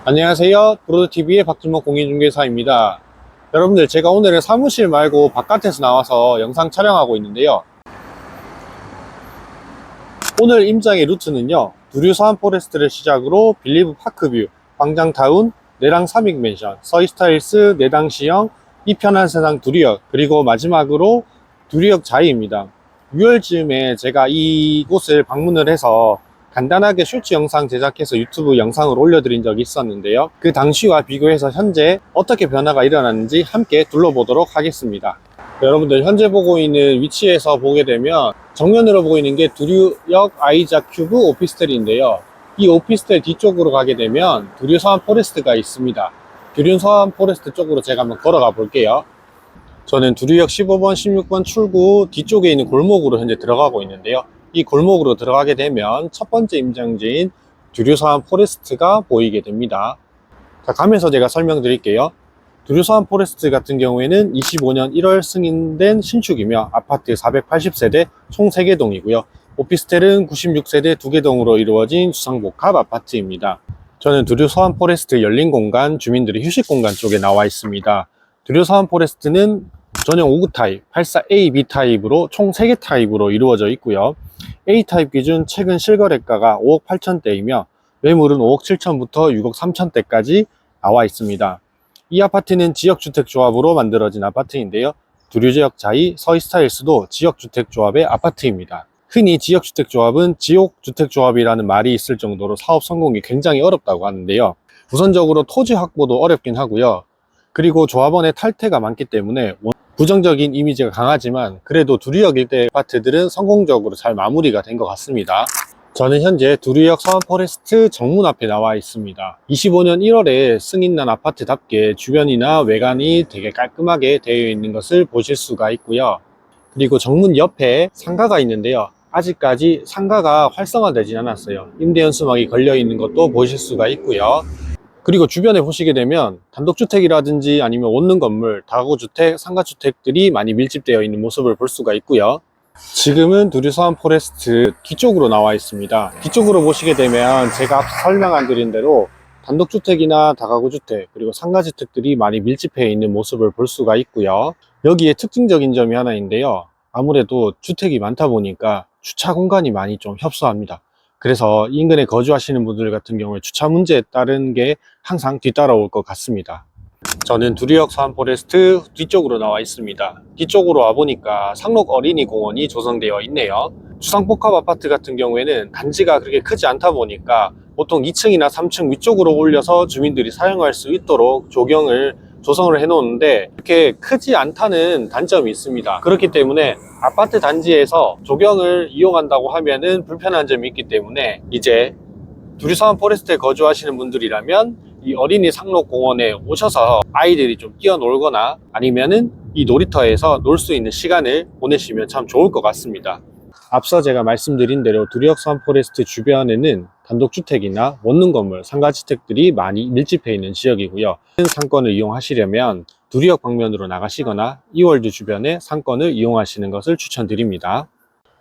안녕하세요. 브로드TV의 박준목 공인중개사입니다. 여러분들, 제가 오늘은 사무실 말고 바깥에서 나와서 영상 촬영하고 있는데요. 오늘 임장의 루트는요, 두류서안 포레스트를 시작으로 빌리브 파크뷰, 광장타운, 내랑 삼익맨션, 서이스타일스, 내당시형, 이편한 세상 두류역, 그리고 마지막으로 두류역 자이입니다. 6월쯤에 제가 이곳을 방문을 해서 간단하게 쇼츠 영상 제작해서 유튜브 영상을 올려드린 적이 있었는데요. 그 당시와 비교해서 현재 어떻게 변화가 일어났는지 함께 둘러보도록 하겠습니다. 여러분들, 현재 보고 있는 위치에서 보게 되면 정면으로 보이는 게 두류역 아이자 큐브 오피스텔인데요. 이 오피스텔 뒤쪽으로 가게 되면 두류서안 포레스트가 있습니다. 두류서안 포레스트 쪽으로 제가 한번 걸어가 볼게요. 저는 두류역 15번, 16번 출구 뒤쪽에 있는 골목으로 현재 들어가고 있는데요. 이 골목으로 들어가게 되면 첫 번째 임장지인 두류서안 포레스트가 보이게 됩니다. 자, 가면서 제가 설명드릴게요. 두류서안 포레스트 같은 경우에는 25년 1월 승인된 신축이며 아파트 480세대 총 3개 동이고요. 오피스텔은 96세대 2개 동으로 이루어진 주상복합 아파트입니다. 저는 두류서안 포레스트 열린공간 주민들의 휴식공간 쪽에 나와 있습니다. 두류서안 포레스트는 전용 5구 타입, 84A, B 타입으로 총 3개 타입으로 이루어져 있고요. A 타입 기준 최근 실거래가가 5억 8천대이며 매물은 5억 7천부터 6억 3천대까지 나와 있습니다. 이 아파트는 지역주택조합으로 만들어진 아파트인데요. 두류지역 자이, 서이스타일스도 지역주택조합의 아파트입니다. 흔히 지역주택조합은 지옥주택조합이라는 말이 있을 정도로 사업 성공이 굉장히 어렵다고 하는데요. 우선적으로 토지 확보도 어렵긴 하고요. 그리고 조합원의 탈퇴가 많기 때문에 부정적인 이미지가 강하지만 그래도 두류역 일대 아파트들은 성공적으로 잘 마무리가 된 것 같습니다. 저는 현재 두류역 서안 포레스트 정문 앞에 나와 있습니다. 25년 1월에 승인난 아파트답게 주변이나 외관이 되게 깔끔하게 되어 있는 것을 보실 수가 있고요. 그리고 정문 옆에 상가가 있는데요. 아직까지 상가가 활성화되진 않았어요. 임대연수막이 걸려 있는 것도 보실 수가 있고요. 그리고 주변에 보시게 되면 단독주택이라든지 아니면 원룸 건물, 다가구주택, 상가주택들이 많이 밀집되어 있는 모습을 볼 수가 있고요. 지금은 두류서안 포레스트 뒤쪽으로 나와 있습니다. 뒤쪽으로 보시게 되면 제가 앞서 설명 드린 대로 단독주택이나 다가구주택 그리고 상가주택들이 많이 밀집해 있는 모습을 볼 수가 있고요. 여기에 특징적인 점이 하나 있는데요. 아무래도 주택이 많다 보니까 주차 공간이 많이 좀 협소합니다. 그래서 인근에 거주하시는 분들 같은 경우에 주차 문제에 따른 게 항상 뒤따라올 것 같습니다. 저는 두류역 서안 포레스트 뒤쪽으로 나와 있습니다. 뒤쪽으로 와보니까 상록 어린이 공원이 조성되어 있네요. 주상복합 아파트 같은 경우에는 단지가 그렇게 크지 않다 보니까 보통 2층이나 3층 위쪽으로 올려서 주민들이 사용할 수 있도록 조성을 해놓는데 이렇게 크지 않다는 단점이 있습니다. 그렇기 때문에 아파트 단지에서 조경을 이용한다고 하면은 불편한 점이 있기 때문에 이제 두류서안 포레스트에 거주하시는 분들이라면 이 어린이 상록공원에 오셔서 아이들이 좀 뛰어놀거나 아니면은 이 놀이터에서 놀 수 있는 시간을 보내시면 참 좋을 것 같습니다. 앞서 제가 말씀드린 대로 두류역 서안 포레스트 주변에는 단독주택이나 원룸 건물, 상가주택들이 많이 밀집해 있는 지역이고요. 상권을 이용하시려면 두류역 방면으로 나가시거나 이월드 주변의 상권을 이용하시는 것을 추천드립니다.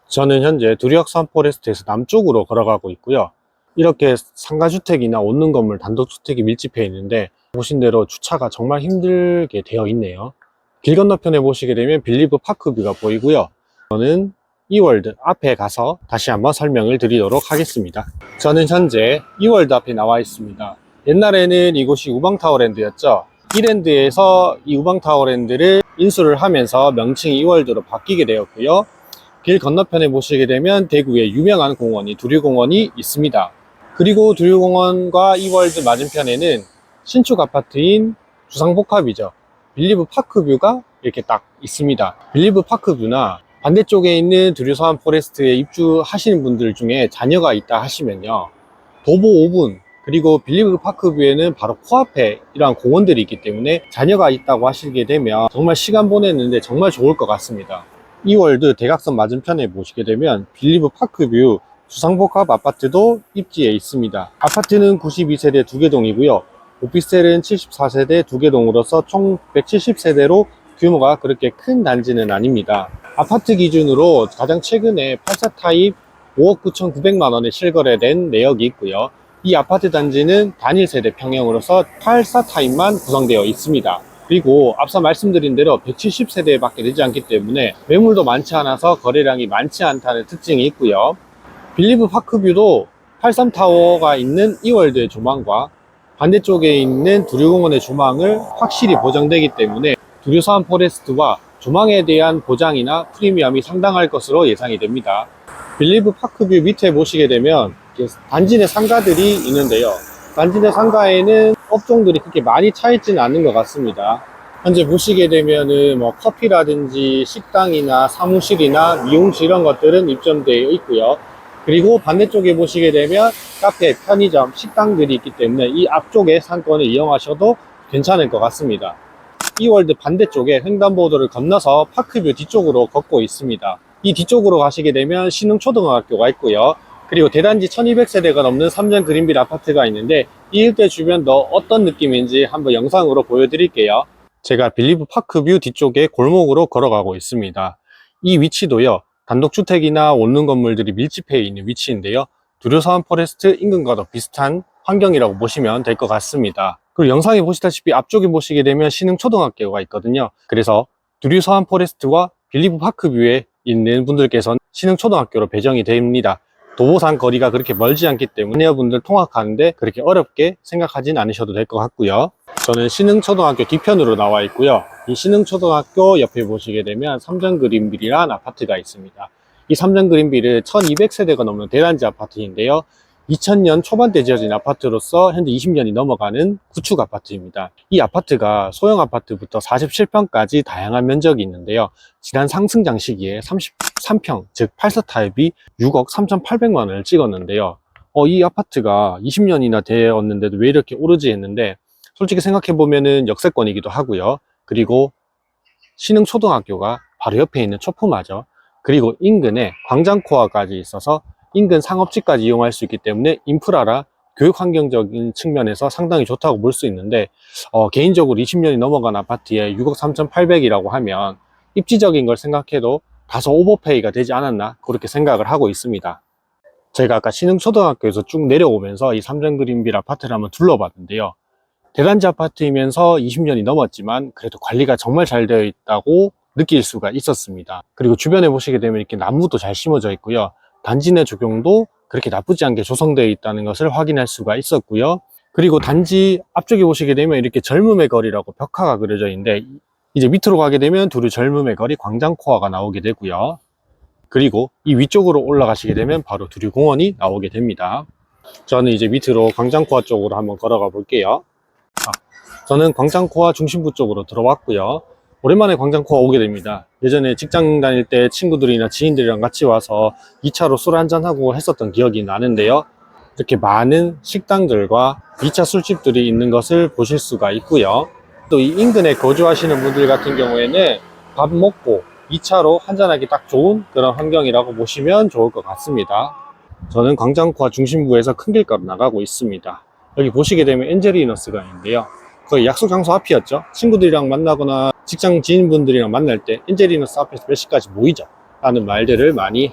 저는 현재 두류역 서안 포레스트에서 남쪽으로 걸어가고 있고요. 이렇게 상가주택이나 원룸 건물, 단독주택이 밀집해 있는데 보신 대로 주차가 정말 힘들게 되어 있네요. 길 건너편에 보시게 되면 빌리브 파크뷰가 보이고요. 저는 이월드 앞에 가서 다시 한번 설명을 드리도록 하겠습니다. 저는 현재 이월드 앞에 나와 있습니다. 옛날에는 이곳이 우방타워랜드였죠. 이랜드에서 이 우방타워랜드를 인수를 하면서 명칭이 이월드로 바뀌게 되었고요. 길 건너편에 보시게 되면 대구의 유명한 공원이 두류공원이 있습니다. 그리고 두류공원과 이월드 맞은편에는 신축 아파트인 주상복합이죠. 빌리브 파크뷰가 이렇게 딱 있습니다. 빌리브 파크뷰나 반대쪽에 있는 두류서안 포레스트에 입주하시는 분들 중에 자녀가 있다 하시면요, 도보 5분 그리고 빌리브 파크뷰에는 바로 코앞에 이러한 공원들이 있기 때문에 자녀가 있다고 하시게 되면 정말 시간 보내는데 정말 좋을 것 같습니다. 이월드 대각선 맞은편에 보시게 되면 빌리브 파크뷰 주상복합 아파트도 입지에 있습니다. 아파트는 92세대 2개 동이고요. 오피스텔은 74세대 2개 동으로서 총 170세대로 규모가 그렇게 큰 단지는 아닙니다. 아파트 기준으로 가장 최근에 84 타입 5억 9,900만 원에 실거래된 내역이 있고요. 이 아파트 단지는 단일 세대 평형으로서 8사 타입만 구성되어 있습니다. 그리고 앞서 말씀드린 대로 170세대밖에 되지 않기 때문에 매물도 많지 않아서 거래량이 많지 않다는 특징이 있고요. 빌리브 파크뷰도 83타워가 있는 이월드의 조망과 반대쪽에 있는 두류공원의 조망을 확실히 보장되기 때문에 두류사원 포레스트와 조망에 대한 보장이나 프리미엄이 상당할 것으로 예상이 됩니다. 빌리브 파크뷰 밑에 보시게 되면 단지 내 상가들이 있는데요. 단지 내 상가에는 업종들이 그렇게 많이 차 있지는 않는 것 같습니다. 현재 보시게 되면은 커피라든지 식당이나 사무실이나 미용실 이런 것들은 입점되어 있고요. 그리고 반대쪽에 보시게 되면 카페, 편의점, 식당들이 있기 때문에 이 앞쪽에 상권을 이용하셔도 괜찮을 것 같습니다. 이월드 반대쪽에 횡단보도를 건너서 파크뷰 뒤쪽으로 걷고 있습니다. 이 뒤쪽으로 가시게 되면 신흥초등학교가 있고요. 그리고 대단지 1200세대가 넘는 3전 그린빌 아파트가 있는데 이 일대 주변도 어떤 느낌인지 한번 영상으로 보여드릴게요. 제가 빌리브 파크뷰 뒤쪽에 골목으로 걸어가고 있습니다. 이 위치도요, 단독주택이나 원룸 건물들이 밀집해 있는 위치인데요. 두류사원 포레스트 인근과도 비슷한 환경이라고 보시면 될 것 같습니다. 그리고 영상에 보시다시피 앞쪽에 보시게 되면 신흥초등학교가 있거든요. 그래서 두류사원 포레스트와 빌리브 파크뷰에 있는 분들께서는 신흥초등학교로 배정이 됩니다. 도보상 거리가 그렇게 멀지 않기 때문에 여러분들 통학하는데 그렇게 어렵게 생각하진 않으셔도 될 것 같고요. 저는 신흥초등학교 뒤편으로 나와 있고요. 이 신흥초등학교 옆에 보시게 되면 3전 그린빌이라는 아파트가 있습니다. 이 3전 그린빌은 1200세대가 넘는 대단지 아파트인데요. 2000년 초반대 지어진 아파트로서 현재 20년이 넘어가는 구축 아파트입니다. 이 아파트가 소형 아파트부터 47평까지 다양한 면적이 있는데요. 지난 상승장 시기에 33평, 즉 8사 타입이 6억 3,800만 원을 찍었는데요. 이 아파트가 20년이나 되었는데도 왜 이렇게 오르지 했는데 솔직히 생각해보면은 역세권이기도 하고요. 그리고 신흥초등학교가 바로 옆에 있는 초품화죠. 그리고 인근에 광장코어까지 있어서 인근 상업지까지 이용할 수 있기 때문에 인프라라 교육 환경적인 측면에서 상당히 좋다고 볼 수 있는데 개인적으로 20년이 넘어간 아파트에 6억 3,800이라고 하면 입지적인 걸 생각해도 다소 오버페이가 되지 않았나 그렇게 생각을 하고 있습니다. 제가 아까 신흥초등학교에서 쭉 내려오면서 이 3전 그린빌 아파트를 한번 둘러봤는데요. 대단지 아파트이면서 20년이 넘었지만 그래도 관리가 정말 잘 되어 있다고 느낄 수가 있었습니다. 그리고 주변에 보시게 되면 이렇게 나무도 잘 심어져 있고요. 단지 내 조경도 그렇게 나쁘지 않게 조성되어 있다는 것을 확인할 수가 있었고요. 그리고 단지 앞쪽에 보시게 되면 이렇게 젊음의 거리라고 벽화가 그려져 있는데 이제 밑으로 가게 되면 두루 젊음의 거리 광장코어가 나오게 되고요. 그리고 이 위쪽으로 올라가시게 되면 바로 두류공원이 나오게 됩니다. 저는 이제 밑으로 광장코어 쪽으로 한번 걸어가 볼게요. 저는 광장코어 중심부 쪽으로 들어왔고요. 오랜만에 광장코어 오게 됩니다. 예전에 직장 다닐 때 친구들이나 지인들이랑 같이 와서 2차로 술 한잔하고 했었던 기억이 나는데요. 이렇게 많은 식당들과 2차 술집들이 있는 것을 보실 수가 있고요. 또 이 인근에 거주하시는 분들 같은 경우에는 밥 먹고 2차로 한잔하기 딱 좋은 그런 환경이라고 보시면 좋을 것 같습니다. 저는 광장코어 중심부에서 큰 길가로 나가고 있습니다. 여기 보시게 되면 엔젤리너스가 있는데요. 거의 약속 장소 앞이었죠. 친구들이랑 만나거나 직장 지인분들이랑 만날 때 엔젤리너스 앞에서 몇 시까지 모이죠 라는 말들을 많이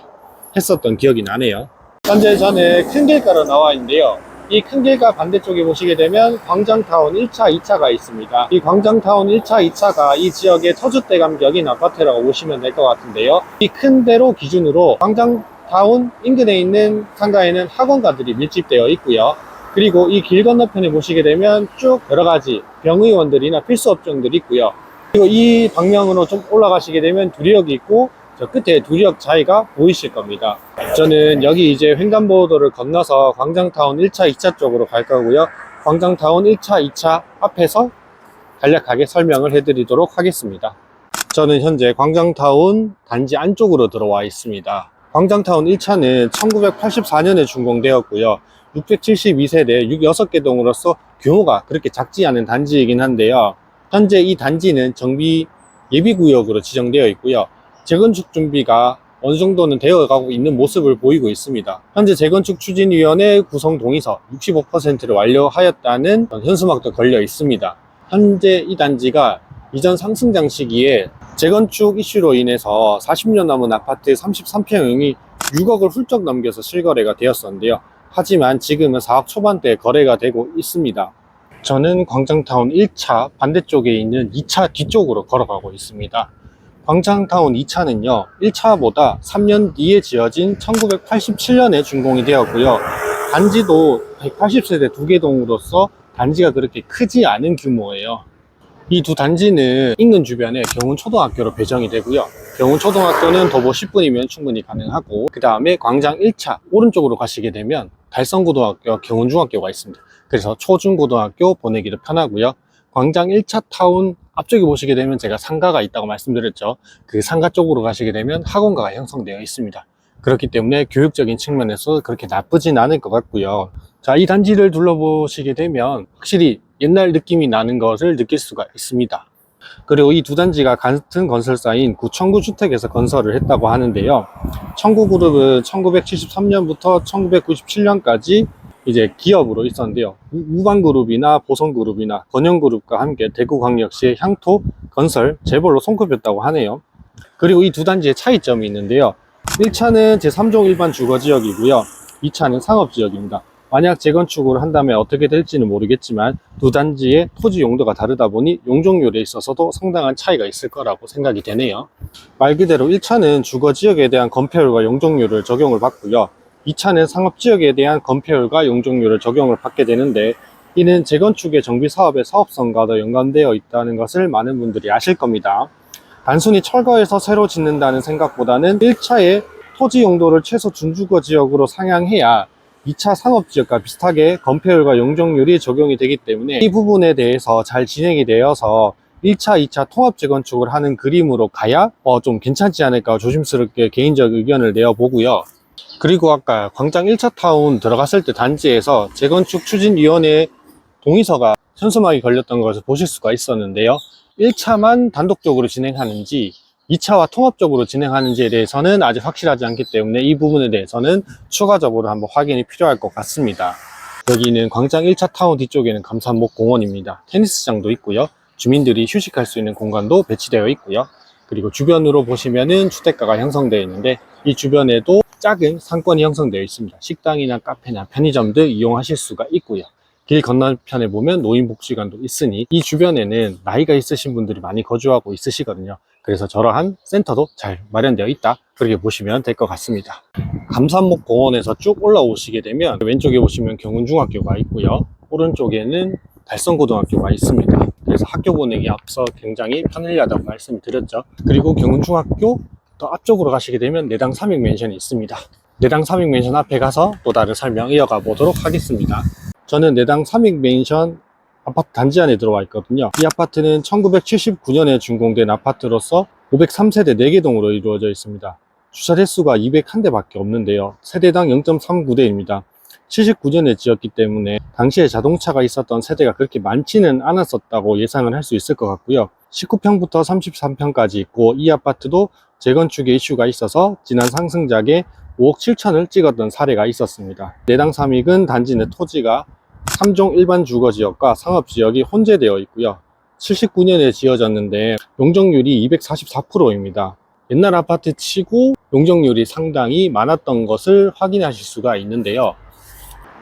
했었던 기억이 나네요. 현재 저는 큰 길가로 나와 있는데요. 이 큰 길가 반대쪽에 보시게 되면 광장타운 1차, 2차가 있습니다. 이 광장타운 1차, 2차가 이 지역의 터줏대감 격인 아파트라고 보시면 될 것 같은데요. 이 큰 대로 기준으로 광장타운 인근에 있는 상가에는 학원가들이 밀집되어 있고요. 그리고 이 길 건너편에 보시게 되면 쭉 여러가지 병의원들이나 필수업종들이 있고요. 그리고 이 방면으로 좀 올라가시게 되면 두리역이 있고 저 끝에 두리역 자이가 보이실 겁니다. 저는 여기 이제 횡단보도를 건너서 광장타운 1차, 2차 쪽으로 갈 거고요. 광장타운 1차, 2차 앞에서 간략하게 설명을 해드리도록 하겠습니다. 저는 현재 광장타운 단지 안쪽으로 들어와 있습니다. 광장타운 1차는 1984년에 준공되었고요. 672세대 6개 동으로서 규모가 그렇게 작지 않은 단지이긴 한데요. 현재 이 단지는 정비 예비구역으로 지정되어 있고요. 재건축 준비가 어느 정도는 되어가고 있는 모습을 보이고 있습니다. 현재 재건축추진위원회 구성 동의서 65%를 완료하였다는 현수막도 걸려 있습니다. 현재 이 단지가 이전 상승장 시기에 재건축 이슈로 인해서 40년 넘은 아파트 33평형이 6억을 훌쩍 넘겨서 실거래가 되었었는데요. 하지만 지금은 4억 초반대에 거래가 되고 있습니다. 저는 광장타운 1차 반대쪽에 있는 2차 뒤쪽으로 걸어가고 있습니다. 광장타운 2차는요, 1차보다 3년 뒤에 지어진 1987년에 준공이 되었고요. 단지도 180세대 2개 동으로서 단지가 그렇게 크지 않은 규모예요. 이 두 단지는 인근 주변에 경운초등학교로 배정이 되고요. 경운초등학교는 도보 10분이면 충분히 가능하고, 그 다음에 광장 1차 오른쪽으로 가시게 되면 달성고등학교, 경운중학교가 있습니다. 그래서 초중고등학교 보내기도 편하고요. 광장 1차 타운 앞쪽에 보시게 되면 제가 상가가 있다고 말씀드렸죠. 그 상가 쪽으로 가시게 되면 학원가가 형성되어 있습니다. 그렇기 때문에 교육적인 측면에서 그렇게 나쁘진 않을 것 같고요. 자, 이 단지를 둘러보시게 되면 확실히 옛날 느낌이 나는 것을 느낄 수가 있습니다. 그리고 이 두 단지가 같은 건설사인 구청구주택에서 건설을 했다고 하는데요. 청구그룹은 1973년부터 1997년까지 이제 기업으로 있었는데요. 우방그룹이나 보성그룹이나 건영그룹과 함께 대구광역시의 향토 건설 재벌로 손꼽혔다고 하네요. 그리고 이 두 단지의 차이점이 있는데요. 1차는 제3종 일반 주거지역이고요. 2차는 상업지역입니다. 만약 재건축을 한다면 어떻게 될지는 모르겠지만 두 단지의 토지 용도가 다르다 보니 용적률에 있어서도 상당한 차이가 있을 거라고 생각이 되네요. 말 그대로 1차는 주거지역에 대한 건폐율과 용적률을 적용을 받고요. 2차는 상업지역에 대한 건폐율과 용적률을 적용을 받게 되는데, 이는 재건축의 정비사업의 사업성과도 연관되어 있다는 것을 많은 분들이 아실 겁니다. 단순히 철거해서 새로 짓는다는 생각보다는 1차의 토지 용도를 최소 준주거지역으로 상향해야 2차 상업지역과 비슷하게 건폐율과 용적률이 적용이 되기 때문에 이 부분에 대해서 잘 진행이 되어서 1차, 2차 통합 재건축을 하는 그림으로 가야 좀 괜찮지 않을까 조심스럽게 개인적 의견을 내어보고요. 그리고 아까 광장 1차 타운 들어갔을 때 단지에서 재건축 추진위원회 동의서가 현수막이 걸렸던 것을 보실 수가 있었는데요. 1차만 단독적으로 진행하는지 2차와 통합적으로 진행하는지에 대해서는 아직 확실하지 않기 때문에 이 부분에 대해서는 추가적으로 한번 확인이 필요할 것 같습니다. 여기는 광장 1차 타운 뒤쪽에는 감산목 공원입니다. 테니스장도 있고요. 주민들이 휴식할 수 있는 공간도 배치되어 있고요. 그리고 주변으로 보시면은 주택가가 형성되어 있는데 이 주변에도 작은 상권이 형성되어 있습니다. 식당이나 카페나 편의점 등 이용하실 수가 있고요. 길 건너편에 보면 노인복지관도 있으니 이 주변에는 나이가 있으신 분들이 많이 거주하고 있으시거든요. 그래서 저러한 센터도 잘 마련되어 있다, 그렇게 보시면 될 것 같습니다. 감산목 공원에서 쭉 올라오시게 되면 왼쪽에 보시면 경운중학교가 있고요. 오른쪽에는 달성고등학교가 있습니다. 그래서 학교 보내기 앞서 굉장히 편리하다고 말씀을 드렸죠. 그리고 경운중학교 더 앞쪽으로 가시게 되면 내당 삼익맨션이 있습니다. 내당 삼익맨션 앞에 가서 또 다른 설명 이어가 보도록 하겠습니다. 저는 내당 삼익맨션 아파트 단지 안에 들어와 있거든요. 이 아파트는 1979년에 준공된 아파트로서 503세대 4개 동으로 이루어져 있습니다. 주차 대수가 201대 밖에 없는데요. 세대당 0.39대입니다. 79년에 지었기 때문에 당시에 자동차가 있었던 세대가 그렇게 많지는 않았었다고 예상을 할 수 있을 것 같고요. 19평부터 33평까지 있고, 이 아파트도 재건축의 이슈가 있어서 지난 상승작에 5억 7천을 찍었던 사례가 있었습니다. 내당 삼익은 단지 내 토지가 3종 일반 주거지역과 상업지역이 혼재되어 있고요. 79년에 지어졌는데 용적률이 244%입니다. 옛날 아파트 치고 용적률이 상당히 많았던 것을 확인하실 수가 있는데요.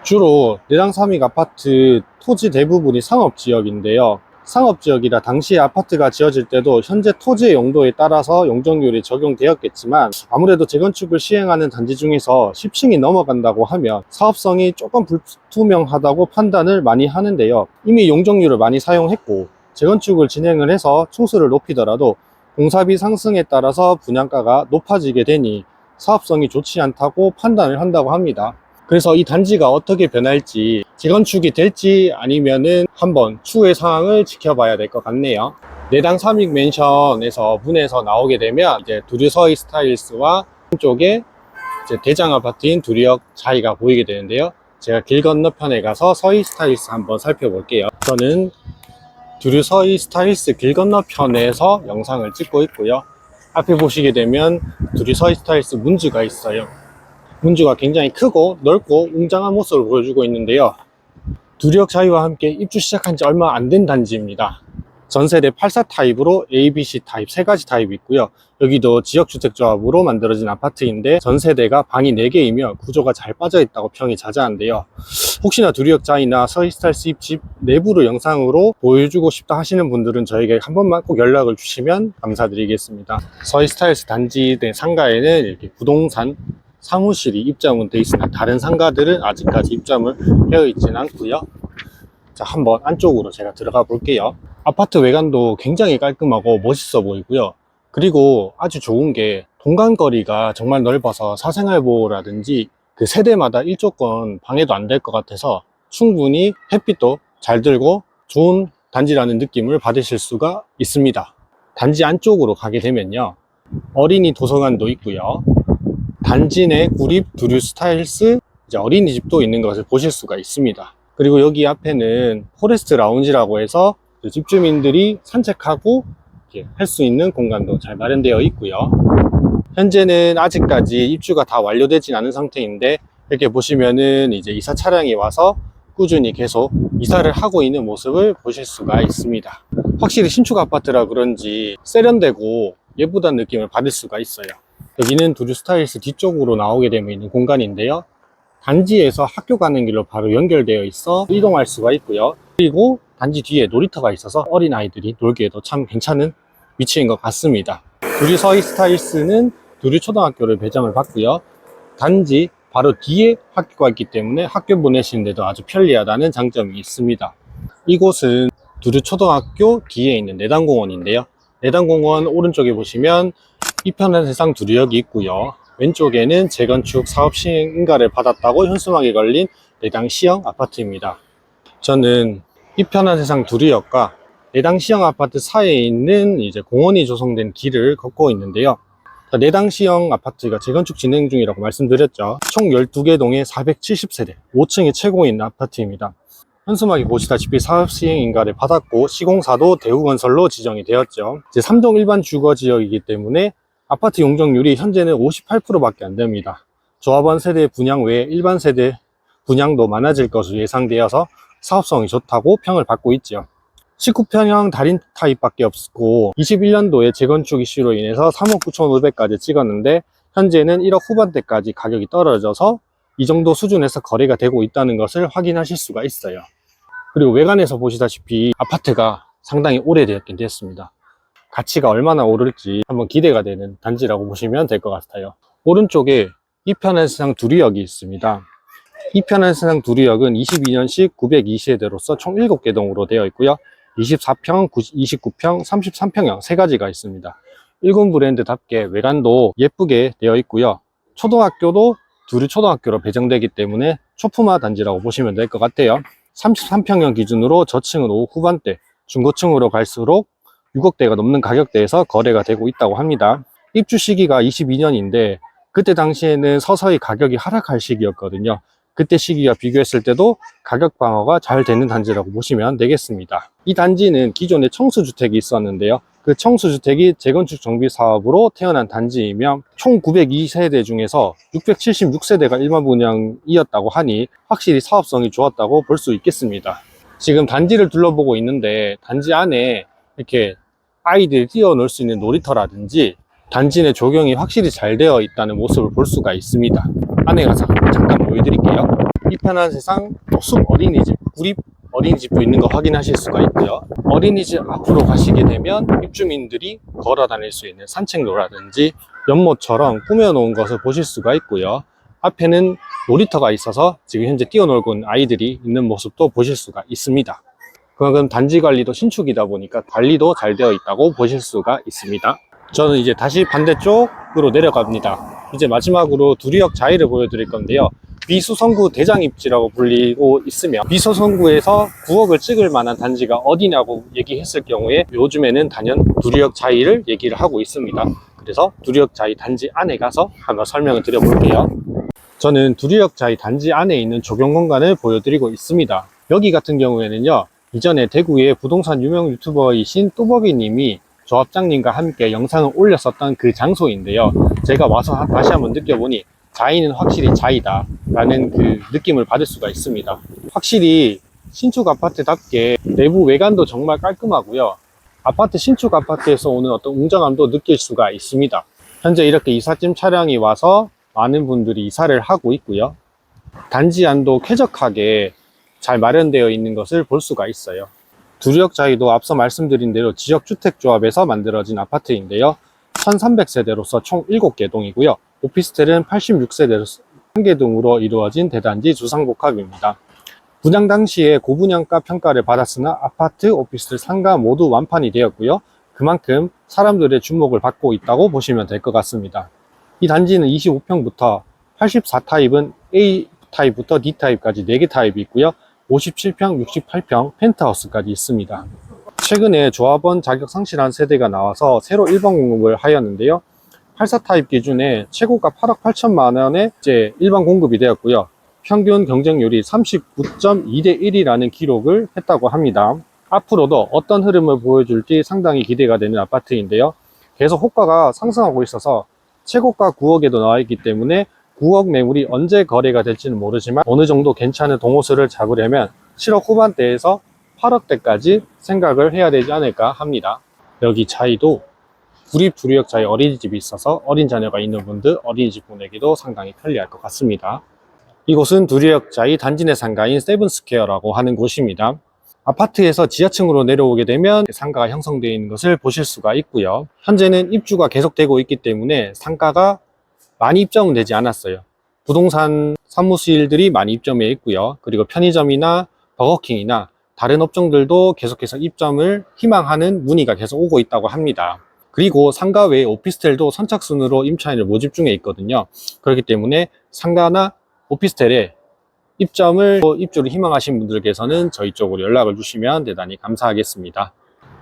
주로 내당 삼익 아파트 토지 대부분이 상업지역인데요. 상업지역이라 당시에 아파트가 지어질 때도 현재 토지의 용도에 따라서 용적률이 적용되었겠지만, 아무래도 재건축을 시행하는 단지 중에서 10층이 넘어간다고 하면 사업성이 조금 불투명하다고 판단을 많이 하는데요. 이미 용적률을 많이 사용했고 재건축을 진행을 해서 층수를 높이더라도 공사비 상승에 따라서 분양가가 높아지게 되니 사업성이 좋지 않다고 판단을 한다고 합니다. 그래서 이 단지가 어떻게 변할지, 재건축이 될지 아니면은 한번 추후의 상황을 지켜봐야 될 것 같네요. 내당 삼익맨션에서 문에서 나오게 되면 이제 두류서희 스타일스와 한쪽에 이제 대장 아파트인 두류역 자이가 보이게 되는데요. 제가 길 건너편에 가서 서희 스타일스 한번 살펴볼게요. 저는 두류서희 스타일스 길 건너편에서 영상을 찍고 있고요. 앞에 보시게 되면 두류서희 스타일스 문즈가 있어요. 문주가 굉장히 크고 넓고 웅장한 모습을 보여주고 있는데요. 두류역 자이와 함께 입주 시작한 지 얼마 안 된 단지입니다. 전세대 84 타입으로 A, B, C 타입 세 가지 타입이 있고요. 여기도 지역주택조합으로 만들어진 아파트인데 전세대가 방이 4개이며 구조가 잘 빠져있다고 평이 자자한데요. 혹시나 두리역자이나 서희스타일스 입집 내부를 영상으로 보여주고 싶다 하시는 분들은 저에게 한 번만 꼭 연락을 주시면 감사드리겠습니다. 서희스타일스 단지 내 상가에는 이렇게 부동산 사무실이 입점은 돼 있으나 다른 상가들은 아직까지 입점을 되어 있지는 않고요. 자, 한번 안쪽으로 제가 들어가 볼게요. 아파트 외관도 굉장히 깔끔하고 멋있어 보이고요. 그리고 아주 좋은 게 동간거리가 정말 넓어서 사생활보호라든지 그 세대마다 일조권 방해도 안 될 것 같아서 충분히 햇빛도 잘 들고 좋은 단지라는 느낌을 받으실 수가 있습니다. 단지 안쪽으로 가게 되면요, 어린이 도서관도 있고요, 단지 내 구립 두류 스타일스 이제 어린이집도 있는 것을 보실 수가 있습니다. 그리고 여기 앞에는 포레스트 라운지라고 해서 집주민들이 산책하고 할 수 있는 공간도 잘 마련되어 있고요. 현재는 아직까지 입주가 다 완료되진 않은 상태인데, 이렇게 보시면은 이제 이사 차량이 와서 꾸준히 계속 이사를 하고 있는 모습을 보실 수가 있습니다. 확실히 신축 아파트라 그런지 세련되고 예쁘다는 느낌을 받을 수가 있어요. 여기는 두류 스타일스 뒤쪽으로 나오게 되면 있는 공간인데요, 단지에서 학교 가는 길로 바로 연결되어 있어 이동할 수가 있고요. 그리고 단지 뒤에 놀이터가 있어서 어린아이들이 놀기에도 참 괜찮은 위치인 것 같습니다. 두류 서희스타일스는 두류 초등학교를 배정을 받고요. 단지 바로 뒤에 학교가 있기 때문에 학교 보내시는데도 아주 편리하다는 장점이 있습니다. 이곳은 두류 초등학교 뒤에 있는 내단공원인데요. 내단공원 오른쪽에 보시면 이편한 세상 두류역이 있고요. 왼쪽에는 재건축 사업 시행 인가를 받았다고 현수막이 걸린 내당 시형 아파트입니다. 저는 이편한 세상 두류역과 내당 시형 아파트 사이에 있는 이제 공원이 조성된 길을 걷고 있는데요. 내당 시형 아파트가 재건축 진행 중이라고 말씀드렸죠. 총 12개 동에 470세대, 5층이 최고인 아파트입니다. 현수막이 보시다시피 사업 시행 인가를 받았고 시공사도 대우건설로 지정이 되었죠. 이제 3동 일반 주거 지역이기 때문에 아파트 용적률이 현재는 58%밖에 안 됩니다. 조합원 세대 분양 외에 일반 세대 분양도 많아질 것으로 예상되어서 사업성이 좋다고 평을 받고 있죠. 19평형 달인 타입밖에 없고 21년도에 재건축 이슈로 인해서 3억 9,500까지 찍었는데 현재는 1억 후반대까지 가격이 떨어져서 이 정도 수준에서 거래가 되고 있다는 것을 확인하실 수가 있어요. 그리고 외관에서 보시다시피 아파트가 상당히 오래되었긴 됐습니다. 가치가 얼마나 오를지 한번 기대가 되는 단지라고 보시면 될 것 같아요. 오른쪽에 이편한 세상 두류역이 있습니다. 이편한 세상 두류역은 22년식 902세대로서 총 7개 동으로 되어 있고요. 24평, 29평, 33평형 3가지가 있습니다. 일군 브랜드답게 외관도 예쁘게 되어 있고요. 초등학교도 두류 초등학교로 배정되기 때문에 초품화 단지라고 보시면 될 것 같아요. 33평형 기준으로 저층은 5억 후반대, 중고층으로 갈수록 6억대가 넘는 가격대에서 거래가 되고 있다고 합니다. 입주 시기가 22년인데 그때 당시에는 서서히 가격이 하락할 시기였거든요. 그때 시기와 비교했을 때도 가격 방어가 잘 되는 단지라고 보시면 되겠습니다. 이 단지는 기존에 청수주택이 있었는데요. 그 청수주택이 재건축 정비 사업으로 태어난 단지이며 총 902세대 중에서 676세대가 일반 분양이었다고 하니 확실히 사업성이 좋았다고 볼 수 있겠습니다. 지금 단지를 둘러보고 있는데 단지 안에 이렇게 아이들이 뛰어놀 수 있는 놀이터라든지 단지 내 조경이 확실히 잘 되어 있다는 모습을 볼 수가 있습니다. 안에 가서 잠깐 보여드릴게요. 이편한 세상 숲 어린이집, 구립 어린이집도 있는 거 확인하실 수가 있고요. 어린이집 앞으로 가시게 되면 입주민들이 걸어 다닐 수 있는 산책로라든지 연못처럼 꾸며놓은 것을 보실 수가 있고요. 앞에는 놀이터가 있어서 지금 현재 뛰어놀고 있는 아이들이 있는 모습도 보실 수가 있습니다. 그만큼 단지 관리도 신축이다 보니까 관리도 잘 되어 있다고 보실 수가 있습니다. 저는 이제 다시 반대쪽으로 내려갑니다. 이제 마지막으로 두류역 자이를 보여드릴 건데요. 비수성구 대장입지라고 불리고 있으며 비수성구에서 9억을 찍을 만한 단지가 어디냐고 얘기했을 경우에 요즘에는 단연 두류역 자이를 얘기를 하고 있습니다. 그래서 두류역 자이 단지 안에 가서 한번 설명을 드려볼게요. 저는 두류역 자이 단지 안에 있는 조경 공간을 보여드리고 있습니다. 여기 같은 경우에는요, 이전에 대구의 부동산 유명 유튜버이신 뚜벅이 님이 조합장님과 함께 영상을 올렸었던 그 장소인데요. 제가 와서 다시 한번 느껴보니 자이는 확실히 자이다 라는 그 느낌을 받을 수가 있습니다. 확실히 신축 아파트답게 내부 외관도 정말 깔끔하고요. 아파트 신축 아파트에서 오는 어떤 웅장함도 느낄 수가 있습니다. 현재 이렇게 이삿짐 차량이 와서 많은 분들이 이사를 하고 있고요. 단지 안도 쾌적하게 잘 마련되어 있는 것을 볼 수가 있어요. 두류역자이도 앞서 말씀드린 대로 지역주택조합에서 만들어진 아파트인데요. 1300세대로서 총 7개 동이고요. 오피스텔은 86세대로서 1개 동으로 이루어진 대단지 주상복합입니다. 분양 당시에 고분양가 평가를 받았으나 아파트, 오피스텔, 상가 모두 완판이 되었고요. 그만큼 사람들의 주목을 받고 있다고 보시면 될 것 같습니다. 이 단지는 25평부터 84타입은 A 타입부터 D 타입까지 4개 타입이 있고요. 57평, 68평 펜트하우스까지 있습니다. 최근에 조합원 자격 상실한 세대가 나와서 새로 일반 공급을 하였는데요. 84 타입 기준에 최고가 8억 8천만 원에 이제 일반 공급이 되었고요. 평균 경쟁률이 39.2대 1이라는 기록을 했다고 합니다. 앞으로도 어떤 흐름을 보여줄지 상당히 기대가 되는 아파트인데요. 계속 호가가 상승하고 있어서 최고가 9억에도 나와 있기 때문에 9억 매물이 언제 거래가 될지는 모르지만 어느 정도 괜찮은 동호수를 잡으려면 7억 후반대에서 8억대까지 생각을 해야 되지 않을까 합니다. 여기 자이도 구립두류역 자이 어린이집이 있어서 어린 자녀가 있는 분들 어린이집 보내기도 상당히 편리할 것 같습니다. 이곳은 두류역 자이 단지 내 상가인 세븐스퀘어라고 하는 곳입니다. 아파트에서 지하층으로 내려오게 되면 상가가 형성되어 있는 것을 보실 수가 있고요. 현재는 입주가 계속되고 있기 때문에 상가가 많이 입점은 되지 않았어요. 부동산 사무실들이 많이 입점해 있고요. 그리고 편의점이나 버거킹이나 다른 업종들도 계속해서 입점을 희망하는 문의가 계속 오고 있다고 합니다. 그리고 상가 외에 오피스텔도 선착순으로 임차인을 모집 중에 있거든요. 그렇기 때문에 상가나 오피스텔에 입주를 희망하신 분들께서는 저희 쪽으로 연락을 주시면 대단히 감사하겠습니다.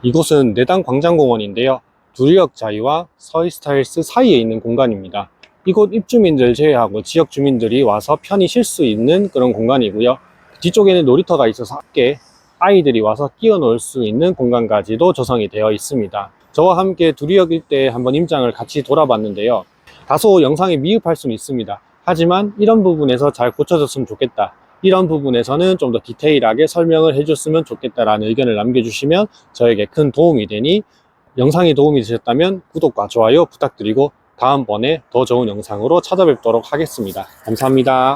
이곳은 내당 광장공원인데요. 두류역 자이와 서이스타일스 사이에 있는 공간입니다. 이곳 입주민들 제외하고 지역 주민들이 와서 편히 쉴 수 있는 그런 공간이고요. 뒤쪽에는 놀이터가 있어서 함께 아이들이 와서 뛰어놀 수 있는 공간까지도 조성이 되어 있습니다. 저와 함께 두류역 일대에 한번 임장을 같이 돌아봤는데요. 다소 영상이 미흡할 수는 있습니다. 하지만 이런 부분에서 잘 고쳐졌으면 좋겠다. 이런 부분에서는 좀 더 디테일하게 설명을 해줬으면 좋겠다라는 의견을 남겨주시면 저에게 큰 도움이 되니 영상이 도움이 되셨다면 구독과 좋아요 부탁드리고 다음번에 더 좋은 영상으로 찾아뵙도록 하겠습니다. 감사합니다.